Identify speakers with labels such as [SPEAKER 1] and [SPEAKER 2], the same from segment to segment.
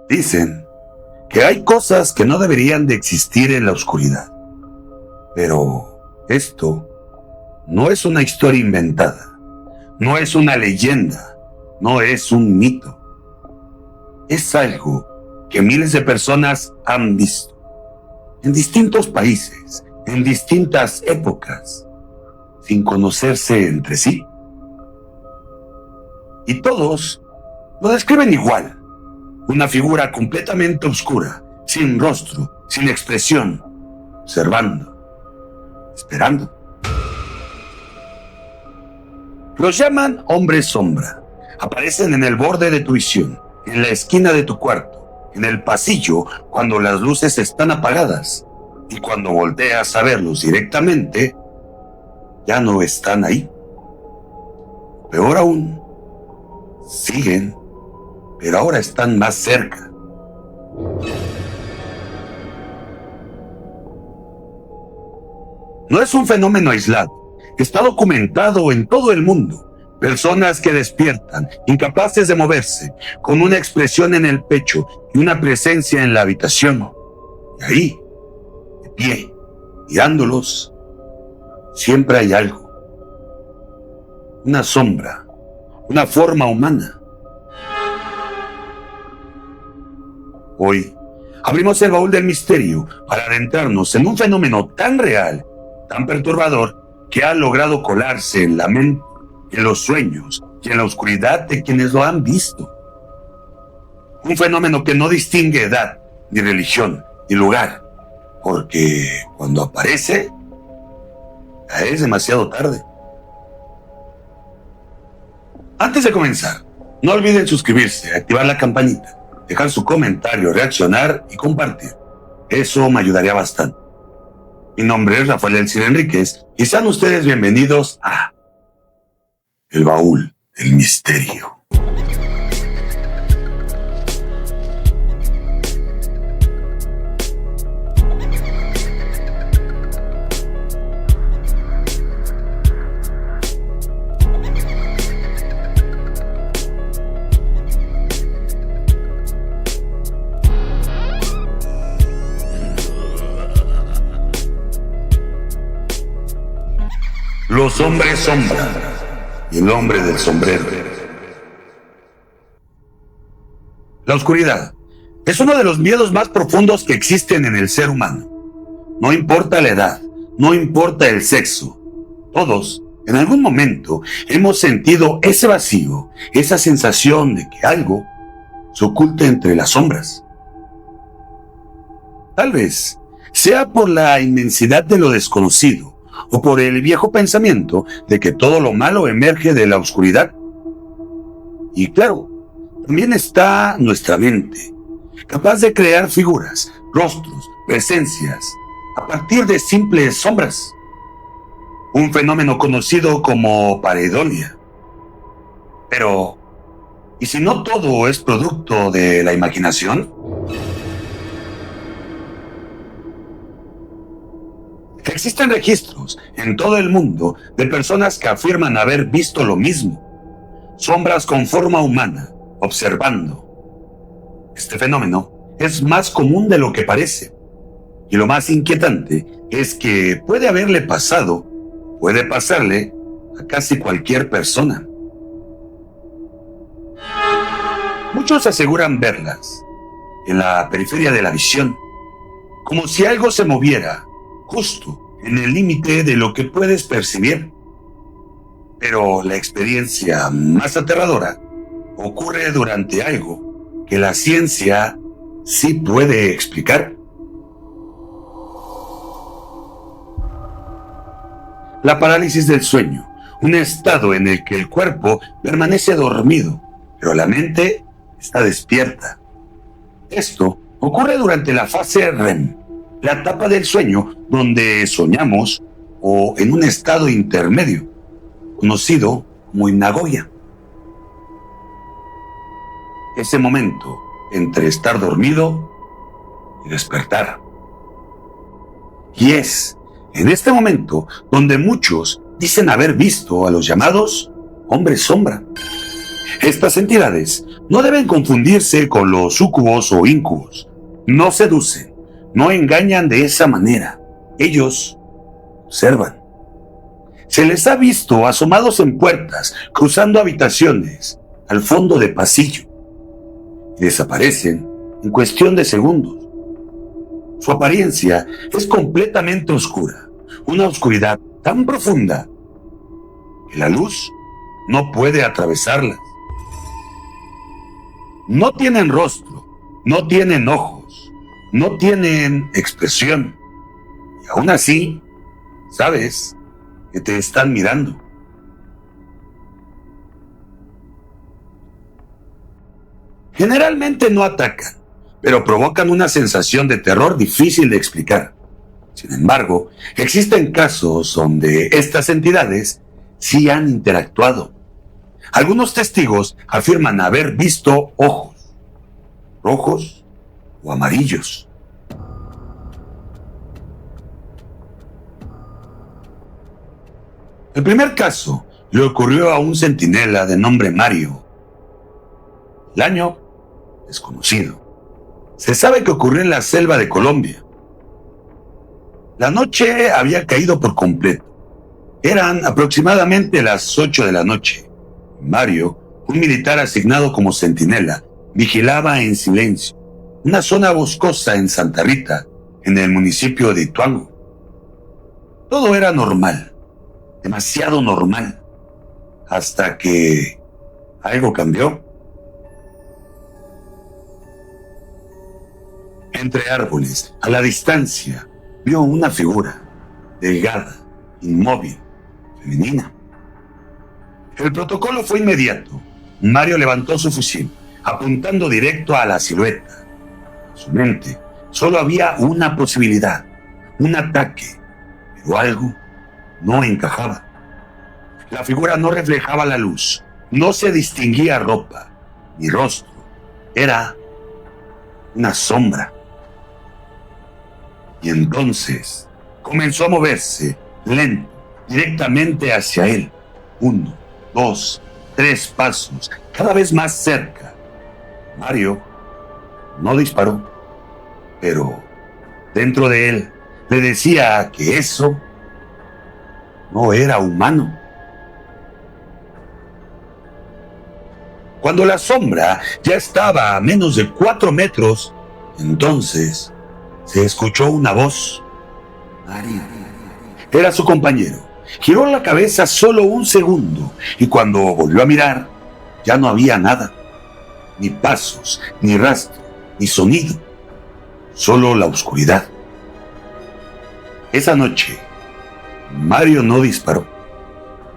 [SPEAKER 1] Dicen que hay cosas que no deberían de existir en la oscuridad. Pero esto no es una historia inventada, no es una leyenda, no es un mito. Es algo que miles de personas han visto en distintos países, en distintas épocas, sin conocerse entre sí. Y todos lo describen igual. Una figura completamente oscura, sin rostro, sin expresión, observando, esperando. Los llaman hombres sombra. Aparecen en el borde de tu visión, en la esquina de tu cuarto, en el pasillo cuando las luces están apagadas. Y cuando volteas a verlos directamente, ya no están ahí. Peor aún, siguen, pero ahora están más cerca. No es un fenómeno aislado. Está documentado en todo el mundo. Personas que despiertan, incapaces de moverse, con una expresión en el pecho y una presencia en la habitación. Y ahí, de pie, mirándolos, siempre hay algo. Una sombra, una forma humana. Hoy abrimos el baúl del misterio para adentrarnos en un fenómeno tan real, tan perturbador, que ha logrado colarse en la mente, en los sueños y en la oscuridad de quienes lo han visto. Un fenómeno que no distingue edad, ni religión, ni lugar, porque cuando aparece, ya es demasiado tarde. Antes de comenzar, no olviden suscribirse, activar la campanita, dejar su comentario, reaccionar y compartir. Eso me ayudaría bastante. Mi nombre es Rafael Elcir Enríquez y sean ustedes bienvenidos a El Baúl del Misterio. Los hombres sombra y el hombre del sombrero. La oscuridad es uno de los miedos más profundos que existen en el ser humano. No importa la edad, no importa el sexo. Todos, en algún momento, hemos sentido ese vacío, esa sensación de que algo se oculta entre las sombras. Tal vez sea por la inmensidad de lo desconocido, o por el viejo pensamiento de que todo lo malo emerge de la oscuridad. Y claro, también está nuestra mente, capaz de crear figuras, rostros, presencias, a partir de simples sombras. Un fenómeno conocido como pareidolia. Pero, ¿y si no todo es producto de la imaginación? Existen registros en todo el mundo de personas que afirman haber visto lo mismo. Sombras con forma humana, observando. Este fenómeno es más común de lo que parece. Y lo más inquietante es que puede haberle pasado, puede pasarle a casi cualquier persona. Muchos aseguran verlas en la periferia de la visión, como si algo se moviera justo en el límite de lo que puedes percibir. Pero la experiencia más aterradora ocurre durante algo que la ciencia sí puede explicar. La parálisis del sueño, un estado en el que el cuerpo permanece dormido, pero la mente está despierta. Esto ocurre durante la fase REM, la etapa del sueño donde soñamos o en un estado intermedio, conocido como hipnagogia. Ese momento entre estar dormido y despertar. Y es en este momento donde muchos dicen haber visto a los llamados hombres sombra. Estas entidades no deben confundirse con los súcubos o íncubos. No seducen, no engañan de esa manera. Ellos observan. Se les ha visto asomados en puertas, cruzando habitaciones, al fondo de pasillo. Y desaparecen en cuestión de segundos. Su apariencia es completamente oscura, una oscuridad tan profunda que la luz no puede atravesarla. No tienen rostro, no tienen ojos, no tienen expresión. Y aún así, sabes que te están mirando. Generalmente no atacan, pero provocan una sensación de terror difícil de explicar. Sin embargo, existen casos donde estas entidades sí han interactuado. Algunos testigos afirman haber visto ojos, rojos o amarillos. El primer caso le ocurrió a un centinela de nombre Mario. El año desconocido. Se sabe que ocurrió en la selva de Colombia. La noche había caído por completo. Eran aproximadamente las 8 de la noche. Mario, un militar asignado como centinela, vigilaba en silencio una zona boscosa en Santa Rita, en el municipio de Ituango. Todo era normal, demasiado normal, hasta que algo cambió. Entre árboles, a la distancia, vio una figura, delgada, inmóvil, femenina. El protocolo fue inmediato. Mario levantó su fusil, apuntando directo a la silueta. En su mente solo había una posibilidad, un ataque, pero algo no encajaba. La figura no reflejaba la luz, no se distinguía ropa, ni rostro. Era una sombra. Y entonces comenzó a moverse lento, directamente hacia él. 1, 2, 3 pasos, cada vez más cerca. Mario no disparó, pero dentro de él le decía que eso no era humano. Cuando la sombra ya estaba a menos de 4 metros, entonces se escuchó una voz. Mario. Era su compañero. Giró la cabeza solo un segundo y cuando volvió a mirar, ya no había nada. Ni pasos, ni rastro, ni sonido. Solo la oscuridad. Esa noche, Mario no disparó.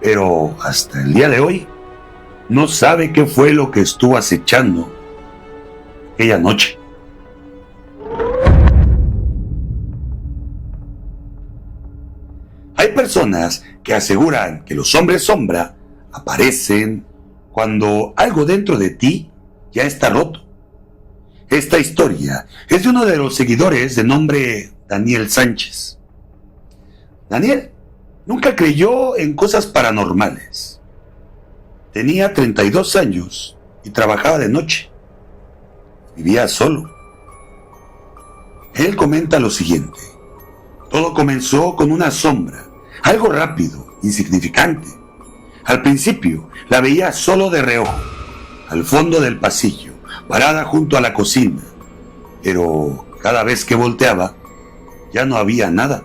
[SPEAKER 1] Pero hasta el día de hoy, no sabe qué fue lo que estuvo acechando aquella noche. Hay personas que aseguran que los hombres sombra aparecen cuando algo dentro de ti ya está roto. Esta historia es de uno de los seguidores de nombre Daniel Sánchez. Daniel nunca creyó en cosas paranormales. Tenía 32 años y trabajaba de noche. Vivía solo. Él comenta lo siguiente. Todo comenzó con una sombra, algo rápido, insignificante. Al principio la veía solo de reojo, al fondo del pasillo, parada junto a la cocina. Pero cada vez que volteaba, ya no había nada.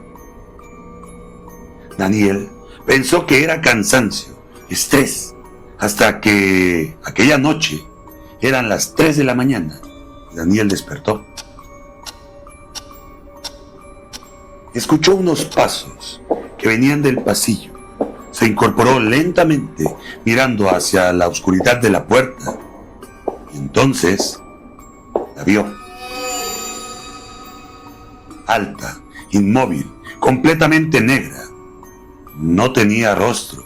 [SPEAKER 1] Daniel pensó que era cansancio, estrés, hasta que aquella noche eran las 3 de la mañana. Daniel despertó. Escuchó unos pasos que venían del pasillo. Se incorporó lentamente, mirando hacia la oscuridad de la puerta. Y entonces la vio. Alta, inmóvil, completamente negra. No tenía rostro.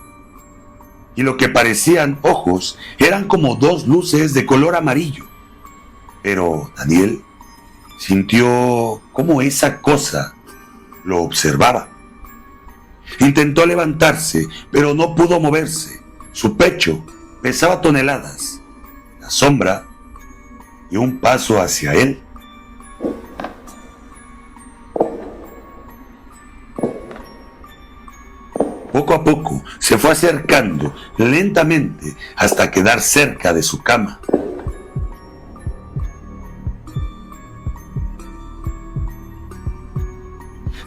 [SPEAKER 1] Y lo que parecían ojos eran como 2 luces de color amarillo. Pero Daniel sintió cómo esa cosa lo observaba. Intentó levantarse, pero no pudo moverse. Su pecho pesaba toneladas. La sombra dio un paso hacia él. Poco a poco se fue acercando lentamente hasta quedar cerca de su cama.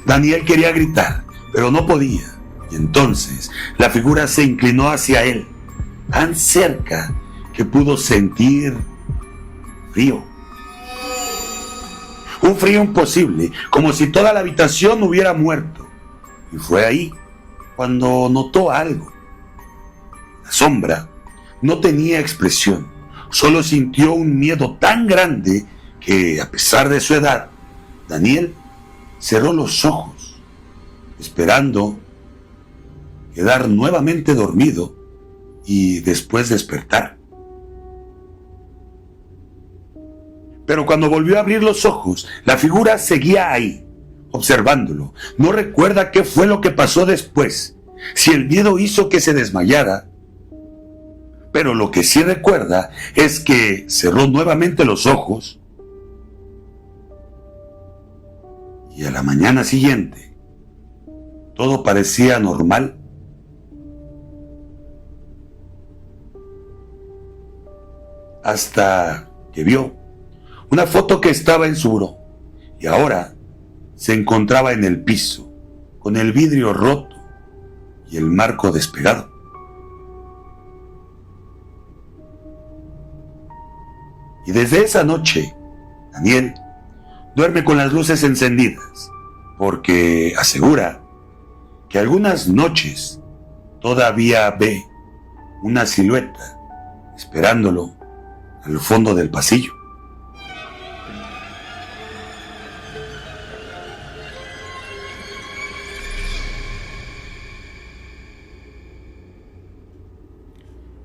[SPEAKER 1] Daniel quería gritar, pero no podía. Y entonces la figura se inclinó hacia él, tan cerca que pudo sentir frío. Un frío imposible, como si toda la habitación hubiera muerto. Y fue ahí cuando notó algo. La sombra no tenía expresión, solo sintió un miedo tan grande que, a pesar de su edad, Daniel cerró los ojos, esperando quedar nuevamente dormido y después despertar. Pero cuando volvió a abrir los ojos, la figura seguía ahí, observándolo. No recuerda qué fue lo que pasó después, si el miedo hizo que se desmayara, pero lo que sí recuerda es que cerró nuevamente los ojos y a la mañana siguiente todo parecía normal. Hasta que vio una foto que estaba en su buró y ahora se encontraba en el piso, con el vidrio roto y el marco despegado. Y desde esa noche, Daniel duerme con las luces encendidas, porque asegura que algunas noches todavía ve una silueta esperándolo al fondo del pasillo.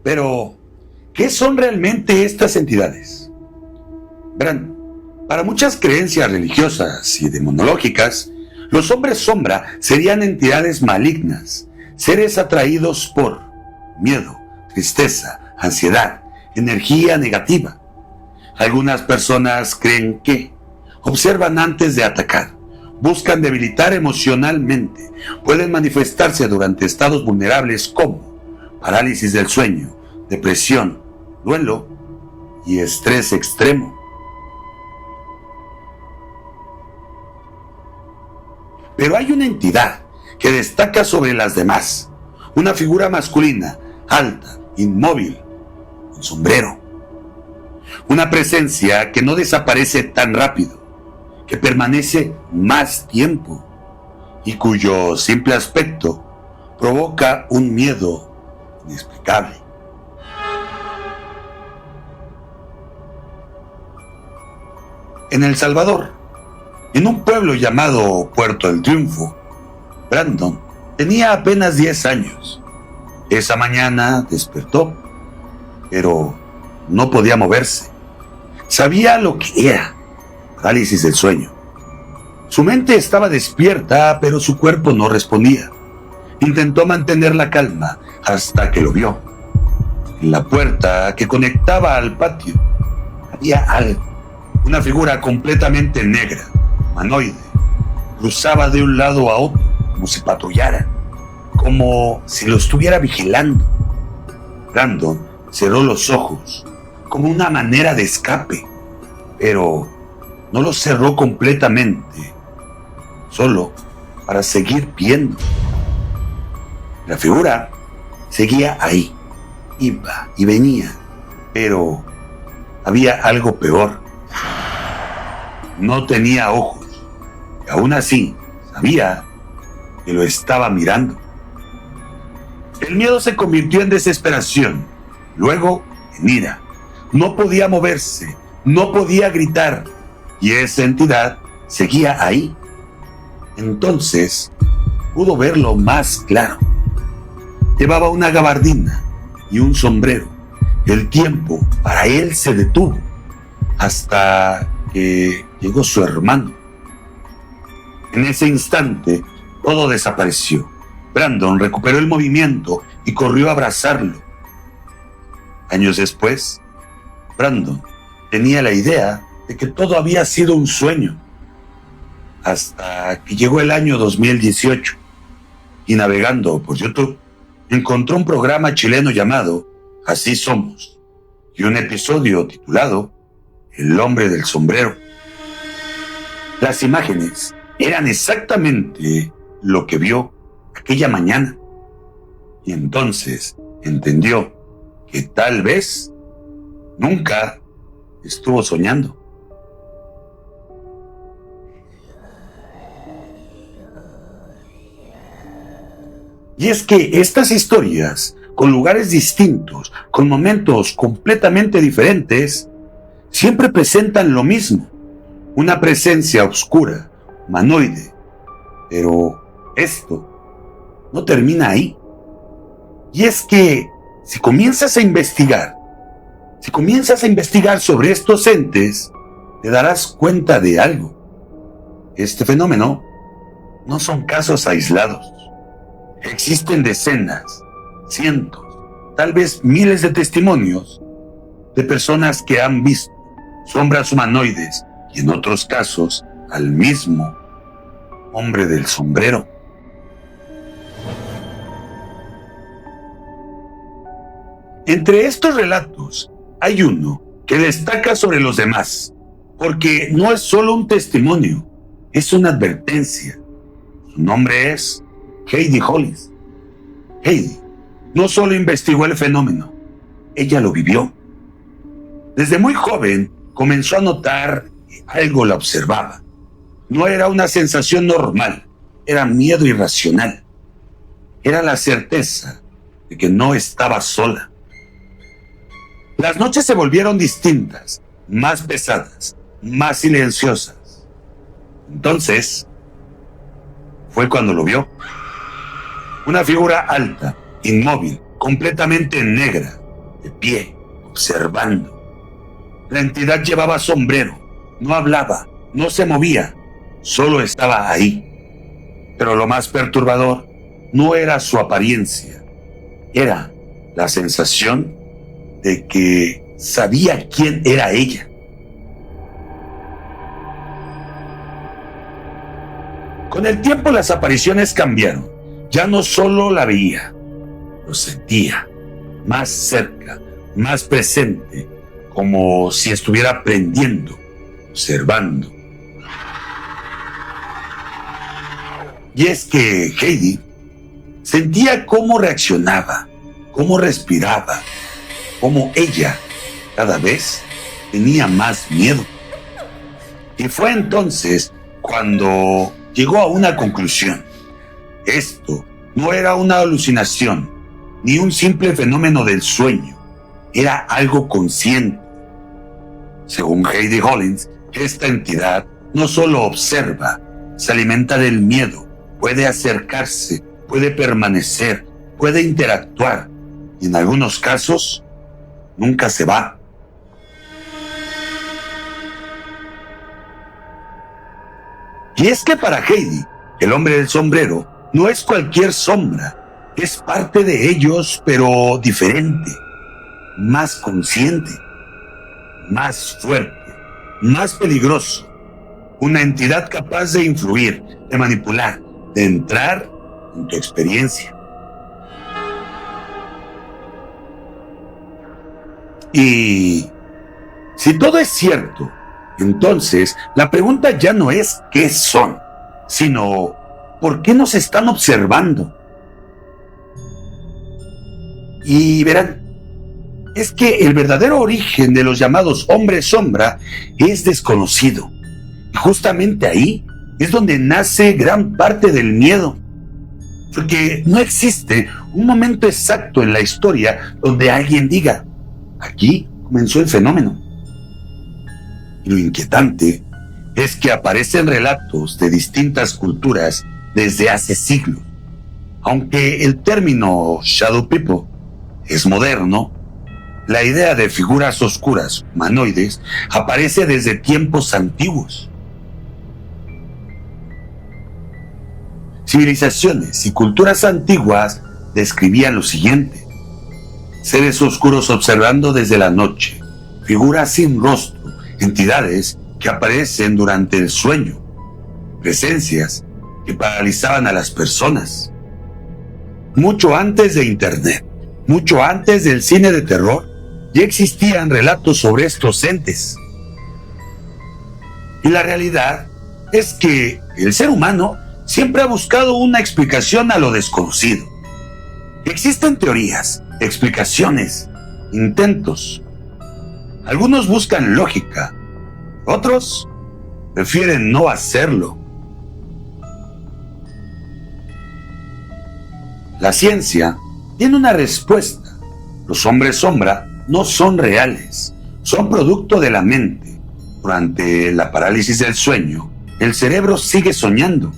[SPEAKER 1] Pero, ¿qué son realmente estas entidades? Verán, para muchas creencias religiosas y demonológicas, los hombres sombra serían entidades malignas, seres atraídos por miedo, tristeza, ansiedad, energía negativa. Algunas personas creen que observan antes de atacar, buscan debilitar emocionalmente, pueden manifestarse durante estados vulnerables como parálisis del sueño, depresión, duelo y estrés extremo. Pero hay una entidad que destaca sobre las demás, una figura masculina, alta, inmóvil, con sombrero. Una presencia que no desaparece tan rápido, que permanece más tiempo y cuyo simple aspecto provoca un miedo inexplicable. En El Salvador, en un pueblo llamado Puerto del Triunfo, Brandon tenía apenas 10 años. Esa mañana despertó, pero no podía moverse. Sabía lo que era parálisis del sueño. Su mente estaba despierta, pero su cuerpo no respondía. Intentó mantener la calma hasta que lo vio. En la puerta que conectaba al patio había algo, una figura completamente negra, humanoide. Cruzaba de un lado a otro como si patrullara, como si lo estuviera vigilando. Brandon cerró los ojos como una manera de escape, pero no los cerró completamente, solo para seguir viendo. La figura seguía ahí, iba y venía, pero había algo peor. No tenía ojos, y aún así sabía que lo estaba mirando. El miedo se convirtió en desesperación, luego en ira. No podía moverse, no podía gritar, y esa entidad seguía ahí. Entonces pudo verlo más claro. Llevaba una gabardina y un sombrero. El tiempo para él se detuvo hasta que llegó su hermano. En ese instante, todo desapareció. Brandon recuperó el movimiento y corrió a abrazarlo. Años después, Brandon tenía la idea de que todo había sido un sueño, hasta que llegó el año 2018 y navegando por YouTube encontró un programa chileno llamado Así Somos y un episodio titulado El hombre del sombrero. Las imágenes eran exactamente lo que vio aquella mañana y entonces entendió que tal vez nunca estuvo soñando. Y es que estas historias, con lugares distintos, con momentos completamente diferentes, siempre presentan lo mismo, una presencia oscura, humanoide. Pero esto no termina ahí. Y es que si comienzas a investigar sobre estos entes, te darás cuenta de algo. Este fenómeno no son casos aislados. Existen decenas, cientos, tal vez miles de testimonios de personas que han visto sombras humanoides y en otros casos al mismo hombre del sombrero. Entre estos relatos hay uno que destaca sobre los demás, porque no es solo un testimonio, es una advertencia. Su nombre es Heidi Hollins. Heidi no solo investigó el fenómeno, ella lo vivió. Desde muy joven comenzó a notar que algo la observaba. No era una sensación normal, era miedo irracional. Era la certeza de que no estaba sola. Las noches se volvieron distintas, más pesadas, más silenciosas. Entonces, fue cuando lo vio. Una figura alta, inmóvil, completamente negra, de pie, observando. La entidad llevaba sombrero, no hablaba, no se movía, solo estaba ahí. Pero lo más perturbador no era su apariencia, era la sensación de que sabía quién era ella. Con el tiempo las apariciones cambiaron. Ya no solo la veía, lo sentía, más cerca, más presente, como si estuviera aprendiendo, observando. Y es que Heidi sentía cómo reaccionaba, cómo respiraba, cómo ella cada vez tenía más miedo. Y fue entonces cuando llegó a una conclusión. Esto no era una alucinación, ni un simple fenómeno del sueño, era algo consciente. Según Heidi Hollins, esta entidad no solo observa, se alimenta del miedo, puede acercarse, puede permanecer, puede interactuar y en algunos casos nunca se va. Y es que para Heidi, el hombre del sombrero no es cualquier sombra, es parte de ellos, pero diferente, más consciente, más fuerte, más peligroso. Una entidad capaz de influir, de manipular, de entrar en tu experiencia. Y si todo es cierto, entonces la pregunta ya no es qué son, sino ¿por qué nos están observando? Y verán, es que el verdadero origen de los llamados hombres sombra es desconocido. Y justamente ahí es donde nace gran parte del miedo. Porque no existe un momento exacto en la historia donde alguien diga, aquí comenzó el fenómeno. Y lo inquietante es que aparecen relatos de distintas culturas desde hace siglos. Aunque el término Shadow People es moderno, la idea de figuras oscuras humanoides aparece desde tiempos antiguos. Civilizaciones y culturas antiguas describían lo siguiente. seres oscuros observando desde la noche, figuras sin rostro, entidades que aparecen durante el sueño, presencias que paralizaban a las personas. Mucho antes de Internet, mucho antes del cine de terror, ya existían relatos sobre estos entes. Y la realidad es que el ser humano siempre ha buscado una explicación a lo desconocido. Existen teorías, explicaciones, intentos. Algunos buscan lógica, otros prefieren no hacerlo. La ciencia tiene una respuesta. Los hombres sombra no son reales, son producto de la mente. Durante la parálisis del sueño, el cerebro sigue soñando,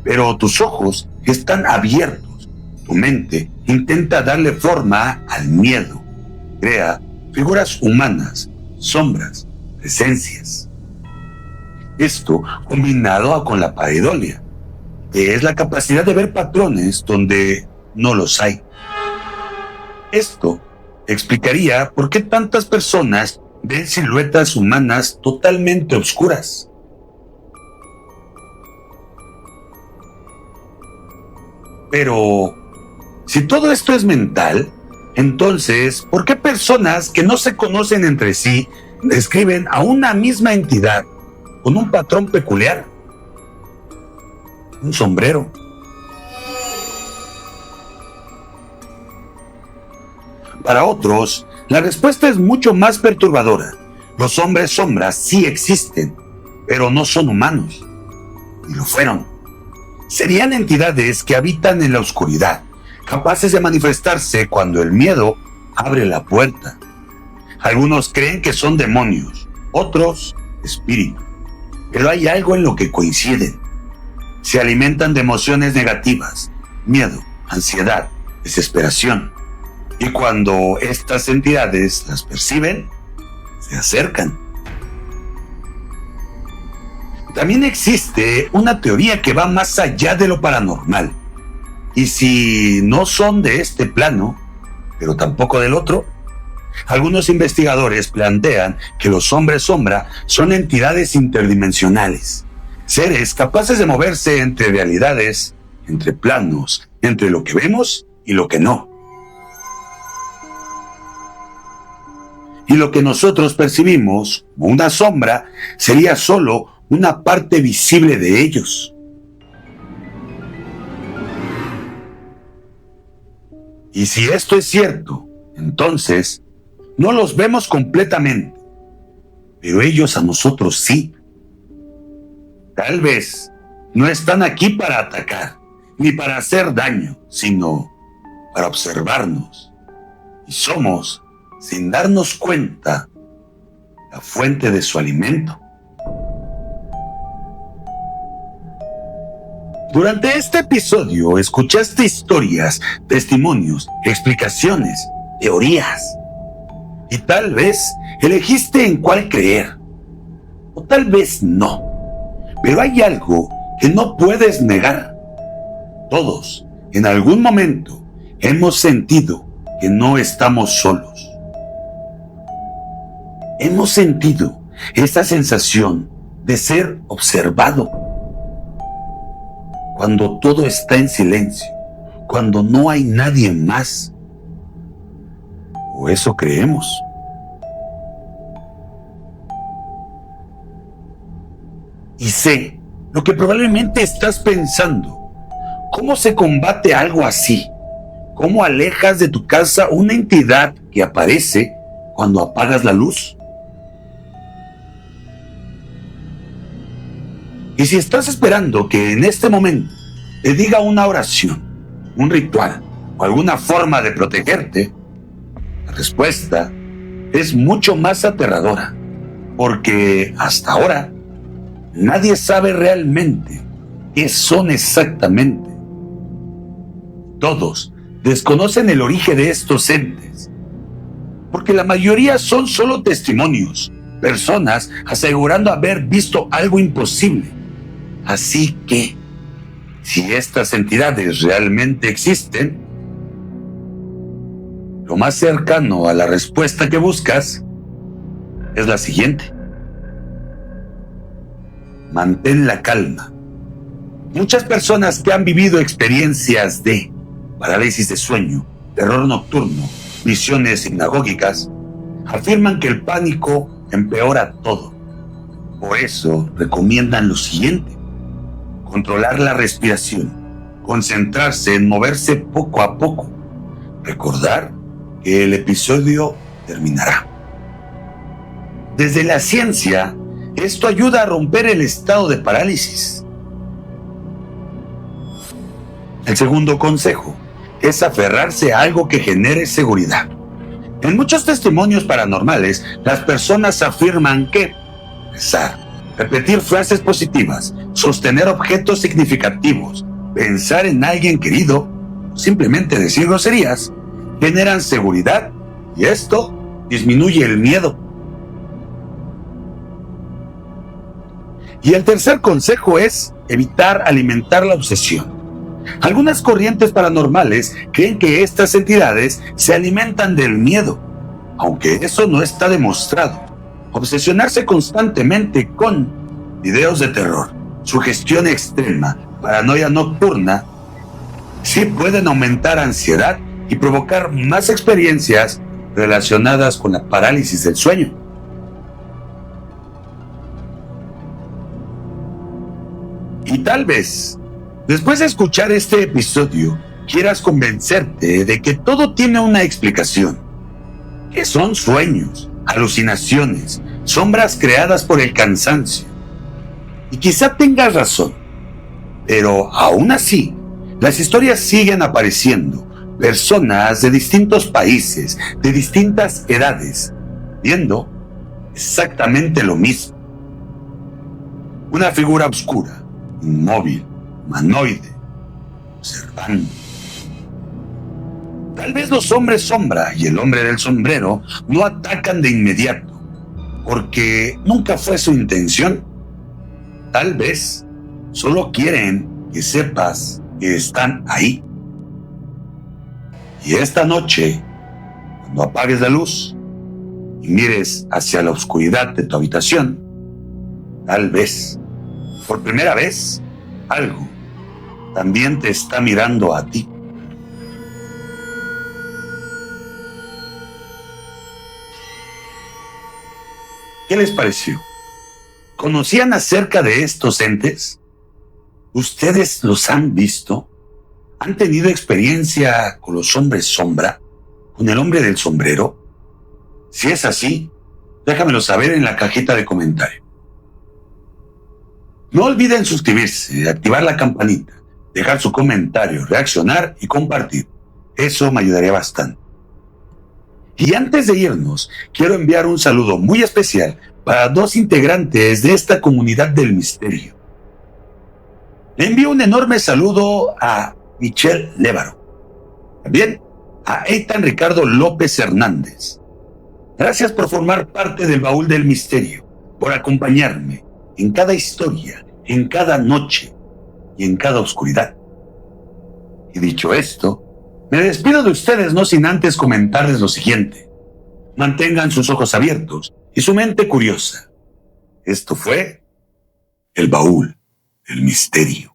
[SPEAKER 1] pero tus ojos están abiertos. Tu mente intenta darle forma al miedo. Crea figuras humanas, sombras, presencias. Esto combinado con la pareidolia, que es la capacidad de ver patrones donde no los hay. Esto explicaría por qué tantas personas ven siluetas humanas totalmente oscuras. Pero, si todo esto es mental, entonces, ¿por qué personas que no se conocen entre sí describen a una misma entidad con un patrón peculiar? Un sombrero. Para otros, la respuesta es mucho más perturbadora. Los hombres sombras sí existen, pero no son humanos. Ni lo fueron. Serían entidades que habitan en la oscuridad, capaces de manifestarse cuando el miedo abre la puerta. Algunos creen que son demonios, otros espíritus. Pero hay algo en lo que coinciden. Se alimentan de emociones negativas, miedo, ansiedad, desesperación. Y cuando estas entidades las perciben, se acercan. También existe una teoría que va más allá de lo paranormal. Y si no son de este plano, pero tampoco del otro, algunos investigadores plantean que los hombres sombra son entidades interdimensionales, seres capaces de moverse entre realidades, entre planos, entre lo que vemos y lo que no. Y lo que nosotros percibimos como una sombra sería solo una parte visible de ellos. Y si esto es cierto, entonces no los vemos completamente, pero ellos a nosotros sí. Tal vez no están aquí para atacar, ni para hacer daño, sino para observarnos. Y somos, sin darnos cuenta, la fuente de su alimento. Durante este episodio escuchaste historias, testimonios, explicaciones, teorías. Y tal vez elegiste en cuál creer. O tal vez no. Pero hay algo que no puedes negar. Todos, en algún momento, hemos sentido que no estamos solos. Hemos sentido esa sensación de ser observado. Cuando todo está en silencio, cuando no hay nadie más. O eso creemos. Y sé lo que probablemente estás pensando. ¿Cómo se combate algo así? ¿Cómo alejas de tu casa una entidad que aparece cuando apagas la luz? Y si estás esperando que en este momento te diga una oración, un ritual o alguna forma de protegerte, la respuesta es mucho más aterradora, porque hasta ahora nadie sabe realmente qué son exactamente. Todos desconocen el origen de estos entes, porque la mayoría son solo testimonios, personas asegurando haber visto algo imposible. Así que, si estas entidades realmente existen, lo más cercano a la respuesta que buscas es la siguiente. Mantén la calma. Muchas personas que han vivido experiencias de parálisis de sueño, terror nocturno, visiones hipnagógicas, afirman que el pánico empeora todo. Por eso recomiendan lo siguiente: controlar la respiración, concentrarse en moverse poco a poco, recordar que el episodio terminará. Desde la ciencia, esto ayuda a romper el estado de parálisis. El segundo consejo es aferrarse a algo que genere seguridad. En muchos testimonios paranormales, las personas afirman que rezar, repetir frases positivas, sostener objetos significativos, pensar en alguien querido, simplemente decir groserías, generan seguridad y esto disminuye el miedo. Y el tercer consejo es evitar alimentar la obsesión. Algunas corrientes paranormales creen que estas entidades se alimentan del miedo, aunque eso no está demostrado. Obsesionarse constantemente con videos de terror, sugestión extrema, paranoia nocturna, sí pueden aumentar ansiedad y provocar más experiencias relacionadas con la parálisis del sueño. Y tal vez, después de escuchar este episodio, quieras convencerte de que todo tiene una explicación, que son sueños, alucinaciones, sombras creadas por el cansancio. Y quizá tengas razón, pero aún así, las historias siguen apareciendo. Personas de distintos países, de distintas edades, viendo exactamente lo mismo. Una figura oscura, inmóvil, humanoide, observando. Tal vez los hombres sombra y el hombre del sombrero no atacan de inmediato, porque nunca fue su intención. Tal vez solo quieren que sepas que están ahí. Y esta noche, cuando apagues la luz y mires hacia la oscuridad de tu habitación, tal vez, por primera vez, algo también te está mirando a ti. ¿Qué les pareció? ¿Conocían acerca de estos entes? ¿Ustedes los han visto? ¿Han tenido experiencia con los hombres sombra? ¿Con el hombre del sombrero? Si es así, déjamelo saber en la cajita de comentarios. No olviden suscribirse, activar la campanita, dejar su comentario, reaccionar y compartir. Eso me ayudaría bastante. Y antes de irnos, quiero enviar un saludo muy especial para dos integrantes de esta comunidad del misterio. Le envío un enorme saludo a Michelle Lévaro. También a Eitan Ricardo López Hernández. Gracias por formar parte del baúl del misterio, por acompañarme en cada historia, en cada noche y en cada oscuridad. Y dicho esto, me despido de ustedes no sin antes comentarles lo siguiente. Mantengan sus ojos abiertos y su mente curiosa. Esto fue el baúl del misterio.